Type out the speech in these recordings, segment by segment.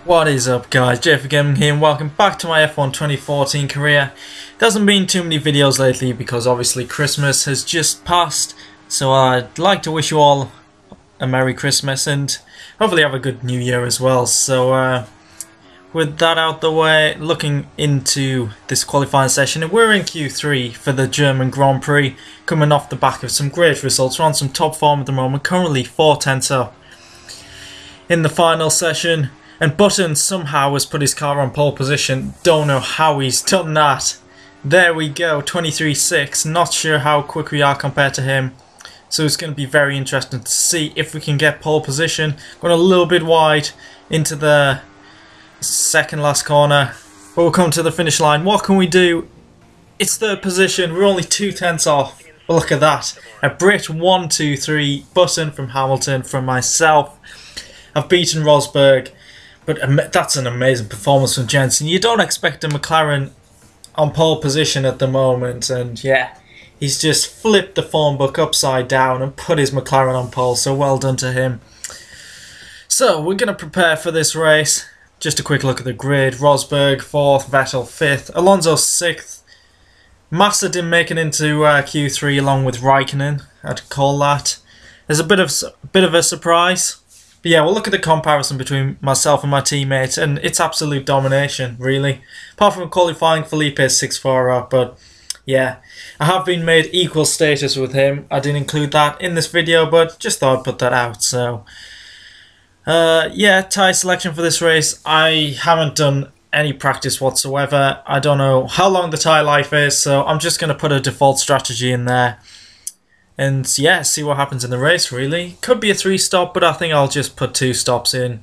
What is up guys, JayFerGaming here and welcome back to my F1 2014 career. There hasn't been too many videos lately because obviously Christmas has just passed, so I'd like to wish you all a Merry Christmas and hopefully have a good New Year as well. So with that out the way, looking into this qualifying session, we're in Q3 for the German Grand Prix, coming off the back of some great results. We're on some top form at the moment, currently 4 tenths up in the final session. And Button somehow has put his car on pole position. Don't know how he's done that. There we go, 23.6. Not sure how quick we are compared to him. So it's going to be very interesting to see if we can get pole position. Going a little bit wide into the second last corner. But we'll come to the finish line. What can we do? It's third position. We're only 2 tenths off. But look at that. A Brit 1, 2, 3. Button from Hamilton, from myself. I've beaten Rosberg. But that's an amazing performance from Jensen. You don't expect a McLaren on pole position at the moment. And yeah, he's just flipped the form book upside down and put his McLaren on pole. So well done to him. So we're going to prepare for this race. Just a quick look at the grid. Rosberg 4th, Vettel 5th, Alonso 6th. Massa didn't make it into Q3 along with Raikkonen, I'd call that. There's a bit of a surprise. But yeah, we'll look at the comparison between myself and my teammates, and it's absolute domination, really. Apart from qualifying, Felipe is 6-4 up, but yeah, I have been made equal status with him. I didn't include that in this video, but just thought I'd put that out. So, yeah, tyre selection for this race. I haven't done any practice whatsoever. I don't know how long the tyre life is, so I'm just going to put a default strategy in there. And yeah, see what happens in the race, really. Could be a 3-stop, but I think I'll just put 2 stops in.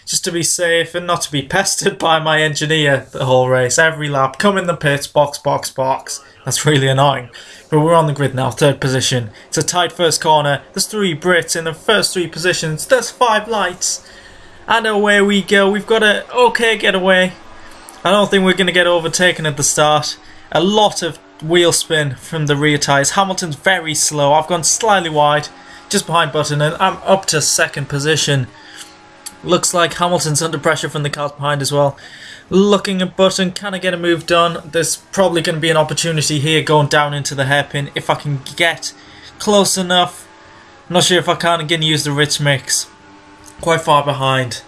Just to be safe and not to be pestered by my engineer the whole race. Every lap, come in the pits, box, box, box. That's really annoying. But we're on the grid now, 3rd position. It's a tight first corner. There's 3 Brits in the first 3 positions. There's 5 lights. And away we go. We've got a okay getaway. I don't think we're going to get overtaken at the start. A lot of wheel spin from the rear tyres. Hamilton's very slow. I've gone slightly wide, just behind Button, and I'm up to 2nd position. Looks like Hamilton's under pressure from the cars behind as well. Looking at Button, can I get a move done? There's probably going to be an opportunity here going down into the hairpin if I can get close enough. I'm not sure if I can. I'm going to use the Ritz mix. Quite far behind.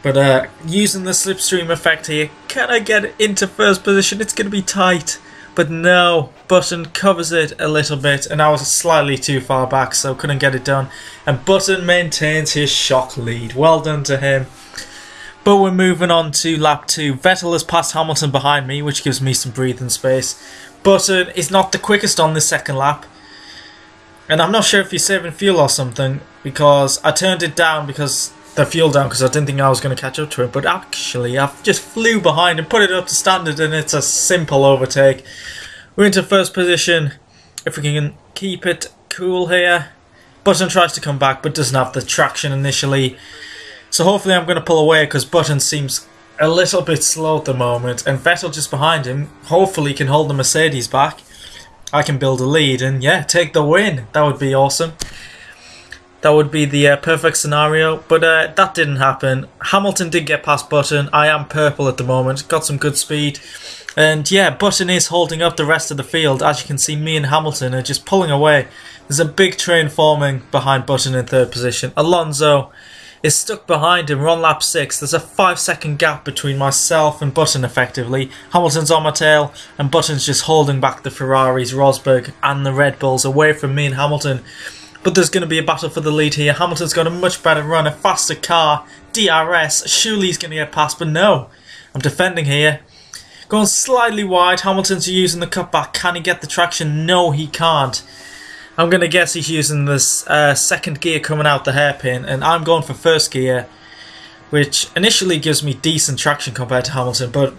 But using the slipstream effect here, can I get into 1st position? It's going to be tight. But no, Button covers it a little bit, and I was slightly too far back, so couldn't get it done. And Button maintains his shock lead. Well done to him. But we're moving on to lap 2. Vettel has passed Hamilton behind me, which gives me some breathing space. Button is not the quickest on the 2nd lap. And I'm not sure if he's saving fuel or something, because I turned it down because the fuel down because I didn't think I was going to catch up to it, but actually I've just flew behind and put it up to standard, and it's a simple overtake. We're into 1st position. If we can keep it cool here. Button tries to come back but doesn't have the traction initially, so hopefully I'm going to pull away because Button seems a little bit slow at the moment, and Vettel just behind him hopefully can hold the Mercedes back. I can build a lead and yeah, take the win. That would be awesome. That would be the perfect scenario, but that didn't happen. Hamilton did get past Button. I am purple at the moment, got some good speed. And yeah, Button is holding up the rest of the field. As you can see, me and Hamilton are just pulling away. There's a big train forming behind Button in 3rd position. Alonso is stuck behind him. We're on lap 6. There's a 5-second gap between myself and Button effectively. Hamilton's on my tail, and Button's just holding back the Ferraris, Rosberg and the Red Bulls away from me and Hamilton. But there's going to be a battle for the lead here. Hamilton's got a much better run, a faster car, DRS. Surely he's going to get past, but no. I'm defending here. Going slightly wide. Hamilton's using the cutback. Can he get the traction? No, he can't. I'm going to guess he's using this 2nd gear coming out the hairpin, and I'm going for 1st gear, which initially gives me decent traction compared to Hamilton, but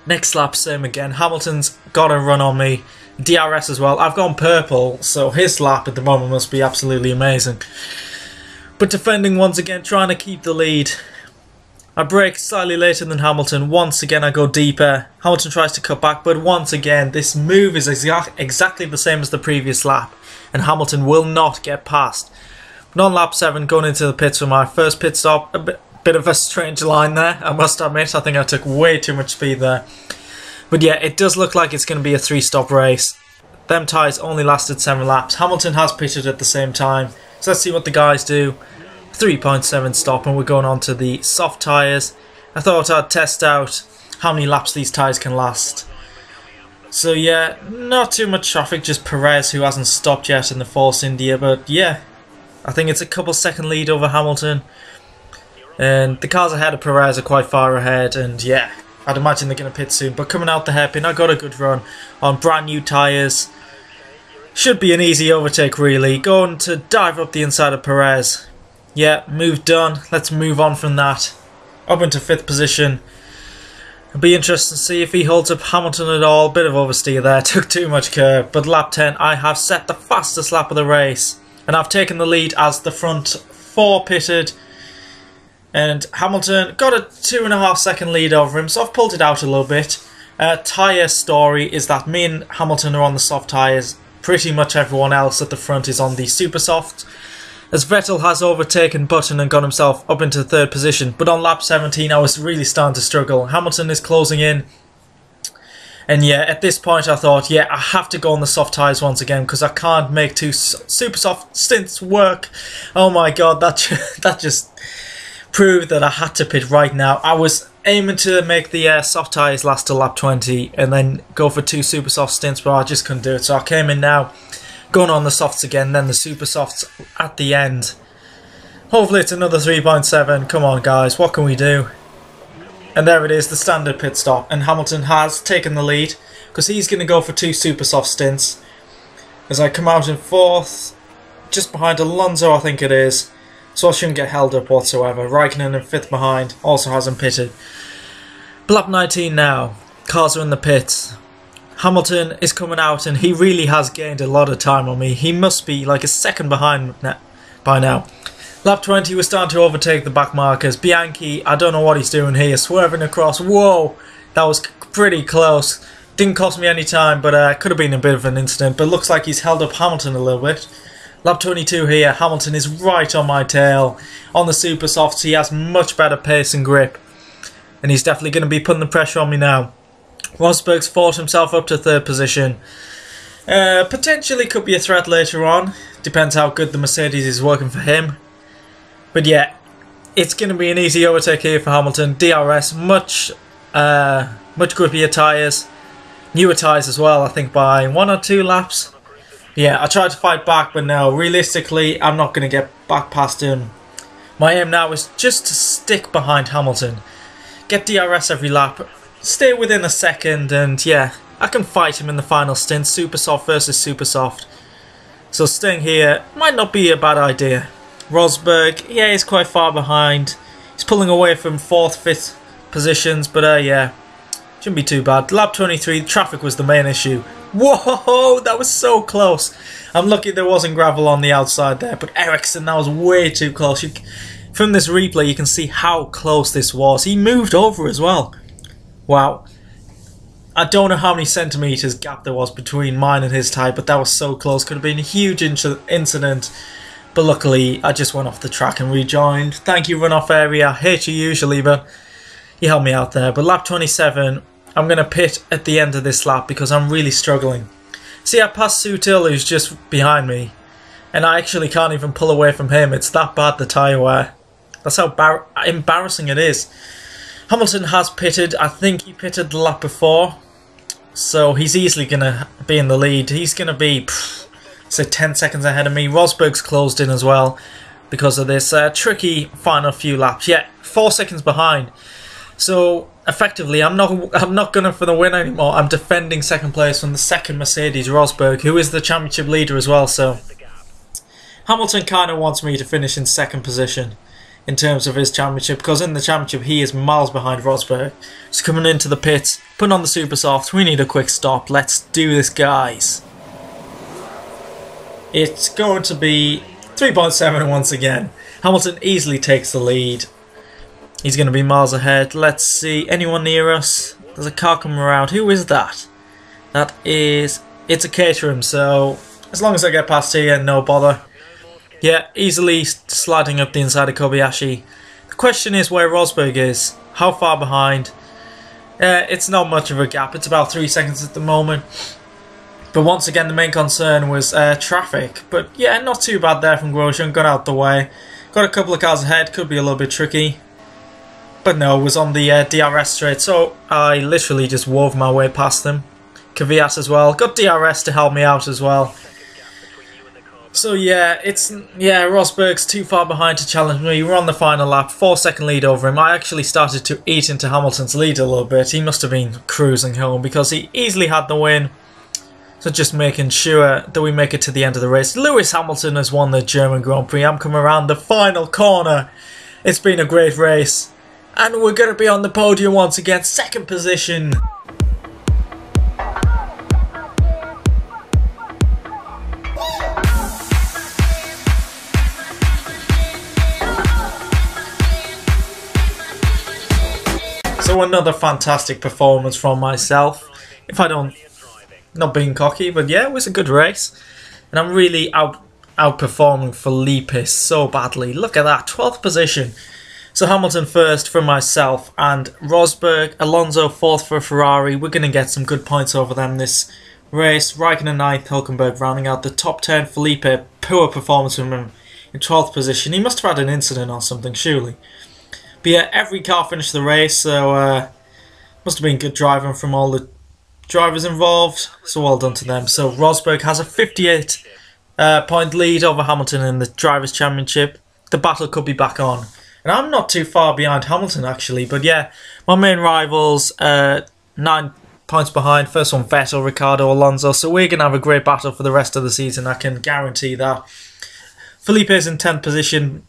next lap, same again. Hamilton's got a run on me. DRS as well. I've gone purple, so his lap at the moment must be absolutely amazing. But defending once again, trying to keep the lead. I brake slightly later than Hamilton. Once again I go deeper. Hamilton tries to cut back, but once again this move is exactly the same as the previous lap, and Hamilton will not get past. But on lap 7, going into the pits for my first pit stop, Bit of a strange line there, I must admit. I think I took way too much speed there. But yeah, it does look like it's going to be a 3-stop race. Them tyres only lasted 7 laps. Hamilton has pitted at the same time. So let's see what the guys do. 3.7 stop, and we're going on to the soft tyres. I thought I'd test out how many laps these tyres can last. So yeah, not too much traffic, just Perez who hasn't stopped yet in the Force India. But yeah, I think it's a couple second lead over Hamilton. And the cars ahead of Perez are quite far ahead, and yeah, I'd imagine they're going to pit soon. But coming out the hairpin, I got a good run on brand new tyres. Should be an easy overtake really. Going to dive up the inside of Perez. Yeah, move done. Let's move on from that. Up into 5th position. It'll be interesting to see if he holds up Hamilton at all. Bit of oversteer there, took too much curb. But lap 10, I have set the fastest lap of the race. And I've taken the lead as the front 4 pitted. And Hamilton got a 2.5 second lead over him, so I've pulled it out a little bit. Tyre story is that me and Hamilton are on the soft tyres. Pretty much everyone else at the front is on the super soft. As Vettel has overtaken Button and got himself up into 3rd position. But on lap 17 I was really starting to struggle. Hamilton is closing in. And yeah, at this point I thought, yeah, I have to go on the soft tyres once again because I can't make 2 super soft stints work. Oh my god, that just proved that I had to pit right now. I was aiming to make the soft tyres last to lap 20 and then go for 2 super soft stints, but I just couldn't do it. So I came in now, going on the softs again, then the super softs at the end. Hopefully it's another 3.7. Come on guys, what can we do? And there it is, the standard pit stop. And Hamilton has taken the lead because he's going to go for 2 super soft stints. As I come out in 4th, just behind Alonso I think it is. So I shouldn't get held up whatsoever. Raikkonen in 5th behind, also hasn't pitted. Lap 19 now, cars are in the pits. Hamilton is coming out and he really has gained a lot of time on me. He must be like a second behind by now. Lap 20, we're starting to overtake the back markers. Bianchi, I don't know what he's doing here, swerving across. Whoa, that was pretty close. Didn't cost me any time, but could have been a bit of an incident. But looks like he's held up Hamilton a little bit. Lap 22 here, Hamilton is right on my tail. On the super softs, he has much better pace and grip. And he's definitely going to be putting the pressure on me now. Rosberg's fought himself up to 3rd position. Potentially could be a threat later on. Depends how good the Mercedes is working for him. But yeah, it's going to be an easy overtake here for Hamilton. DRS, much grippier tyres. Newer tyres as well, I think by 1 or 2 laps. Yeah, I tried to fight back, but no, realistically, I'm not going to get back past him. My aim now is just to stick behind Hamilton. Get DRS every lap, stay within a second, and yeah, I can fight him in the final stint, super soft versus super soft. So staying here might not be a bad idea. Rosberg, yeah, he's quite far behind. He's pulling away from 4th, 5th positions, but yeah, shouldn't be too bad. Lap 23, traffic was the main issue. Whoa, that was so close. I'm lucky there wasn't gravel on the outside there, but Ericsson, that was way too close. From this replay, you can see how close this was. He moved over as well. Wow. I don't know how many centimetres gap there was between mine and his tyre, but that was so close. Could have been a huge incident. But luckily, I just went off the track and rejoined. Thank you, runoff area. I hate you usually, but you helped me out there. But lap 27... I'm going to pit at the end of this lap because I'm really struggling. See, I passed Sutil who's just behind me. And I actually can't even pull away from him. It's that bad, the tyre wear. That's how embarrassing it is. Hamilton has pitted. I think he pitted the lap before. So he's easily going to be in the lead. He's going to be, say, 10 seconds ahead of me. Rosberg's closed in as well because of this tricky final few laps. Yeah, 4 seconds behind. So effectively, I'm not going for the win anymore. I'm defending 2nd place from the 2nd Mercedes, Rosberg, who is the championship leader as well. So Hamilton kind of wants me to finish in 2nd position in terms of his championship, because in the championship he is miles behind Rosberg. He's coming into the pits, putting on the super soft. We need a quick stop. Let's do this, guys. It's going to be 3.7 once again. Hamilton easily takes the lead. He's going to be miles ahead. Let's see. Anyone near us? There's a car coming around. Who is that? That is... It's a Caterham, so as long as I get past here, no bother. Yeah, easily sliding up the inside of Kobayashi. The question is where Rosberg is. How far behind? It's not much of a gap. It's about 3 seconds at the moment. But once again, the main concern was traffic. But yeah, not too bad there from Grosjean. Got out the way. Got a couple of cars ahead. Could be a little bit tricky. But no, it was on the DRS straight. So I literally just wove my way past them. Kvyat as well. Got DRS to help me out as well. So yeah, Rosberg's too far behind to challenge me. We're on the final lap, 4-second lead over him. I actually started to eat into Hamilton's lead a little bit. He must have been cruising home because he easily had the win. So just making sure that we make it to the end of the race. Lewis Hamilton has won the German Grand Prix. I'm coming around the final corner. It's been a great race. And we're going to be on the podium once again, 2nd position. So another fantastic performance from myself. If I don't, not being cocky, but yeah, it was a good race. And I'm really outperforming Felipe so badly. Look at that, 12th position. So Hamilton first for myself and Rosberg, Alonso 4th for Ferrari. We're going to get some good points over them this race. Raikkonen 9th, Hülkenberg rounding out the top 10. Felipe, poor performance from him in 12th position. He must have had an incident or something, surely. But yeah, every car finished the race, so must have been good driving from all the drivers involved. So well done to them. So Rosberg has a 58 point lead over Hamilton in the Drivers' Championship. The battle could be back on. And I'm not too far behind Hamilton actually, but yeah, my main rivals 9 points behind. First one Vettel, Ricciardo, Alonso. So we're going to have a great battle for the rest of the season, I can guarantee that. Felipe's in 10th position.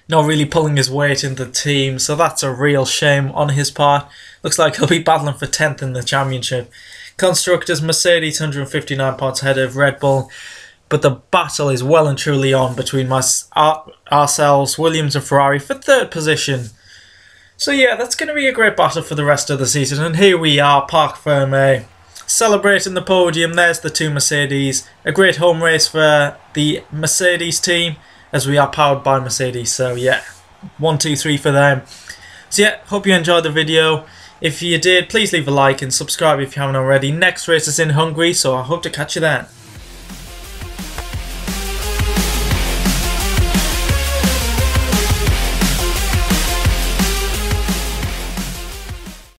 Not really pulling his weight in the team, so that's a real shame on his part. Looks like he'll be battling for 10th in the championship. Constructors, Mercedes 159 points ahead of Red Bull, but the battle is well and truly on between ourselves, Williams and Ferrari for 3rd position. So yeah, that's going to be a great battle for the rest of the season, and here we are, Parc Fermé, celebrating the podium. There's the 2 Mercedes, a great home race for the Mercedes team, as we are powered by Mercedes. So yeah, 1, 2, 3 for them. So yeah, hope you enjoyed the video. If you did, please leave a like and subscribe if you haven't already. Next race is in Hungary, so I hope to catch you then.